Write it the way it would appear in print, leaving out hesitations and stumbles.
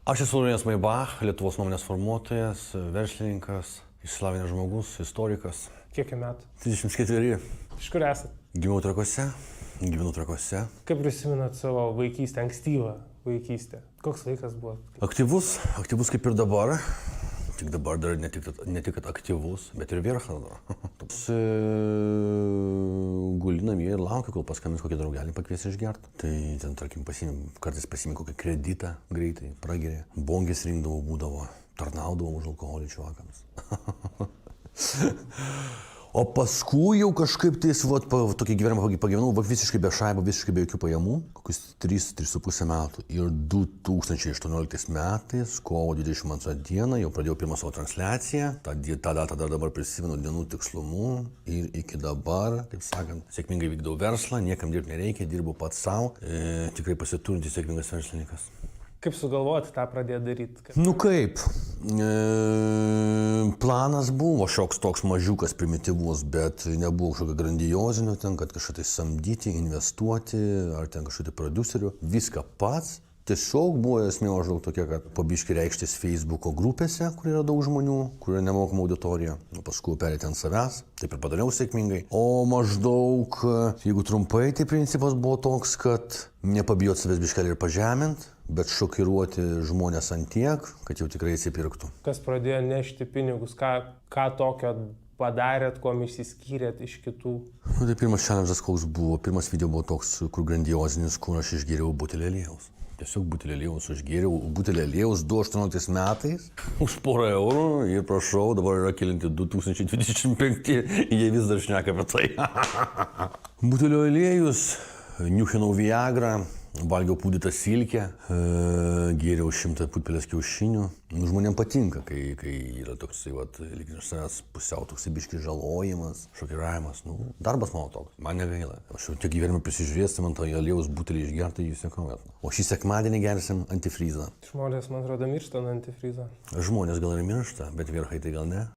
Aš esu Laurynas Maibach, Lietuvos nuomonės formuotojas, verslininkas, išsilavinęs žmogus, istorikas. Kiek metų? 34. Iš kur esat? Gimiau Trakuose, gyvenu Trakuose. Kaip prisimenat savo vaikystę, ankstyvą vaikystę? Koks vaikas buvo? Aktyvus kaip ir dabar. Tik dabar dar ne tik kad aktyvus, bet ir vierchas dar. Guli namie ir laukiu, kol paskambins kokį draugelį pakvies išgerti. Tai ten, tarkim, kartais pasiimi kokį kreditą greitai, prageria. Bongės rinkdavau, būdavo, tarnaudavau už alkoholį čuvakams. O paskui jau kažkaip tais, tokį gyvenimą pagyvenau, visiškai be šaibo, visiškai be jokių pajamų, kokius 3,5 metų. Ir 2018 metais, kovo 22 dieną, jau pradėjau pirmą savo transliaciją. Ta datą dar dabar prisimenu dienų tikslumu. Ir iki dabar, taip sakant, sėkmingai vykdau verslą, niekam dirbti nereikia, dirbu pats savo. Tikrai pasiturintis sėkmingas verslininkas. Kaip sugalvoti tą pradėti daryti? Nu kaip, planas buvo šioks toks mažiukas, primityvus, bet nebuvo kažkokio grandiozinio, ten, kad kažką tai samdyti, investuoti, ar ten kažkokį prodiuserių, viską pats. Tiesiog buvo esmė maždaug tokia, kad po biškį reikštis Facebooko grupėse, kur yra daug žmonių, kur yra nemokama auditorija, o paskui perėti ant savęs, taip ir padariau sėkmingai. O maždaug, jeigu trumpai, tai principas buvo toks, kad nepabijoti savęs biškelį ir pažemint, bet šokiruoti žmonės ant tiek, kad jau tikrai įsipirktų. Kas pradėjo nešti pinigus, ką tokio padarėt, kuom išsiskyrėt iš kitų? Nu, tai pirmas challenge'as koks buvo, pirmas video buvo toks, kur grandiozinis, kur aš išgėriau butelį aliejaus. Tiesiog butelį aliejaus užgėriau, butelį aliejaus 2018 metais už porą eurų ir prašau, dabar yra kelinti 2025, jie vis dar šneka apie tai. Butelio aliejus, niuchinau Viagrą, valgiau pūdytą silkę, gėriau 100 putpelės kiaušinių. Žmonėm patinka, kai yra toksai, lyg iš savęs pusiau toksai biškis žalojimas, šokiravimas. Darbas mano toks, man negaila. Aš jau tiek gyvenime prisižiūrėsim ant to aliejaus butelį išgerti, jūs nekauėt. O šį sekmadienį gersim antifrizą. Žmonės, man atrodo, miršta nuo antifrizo. Žmonės gal ir miršta, bet vierchai tai gal ne.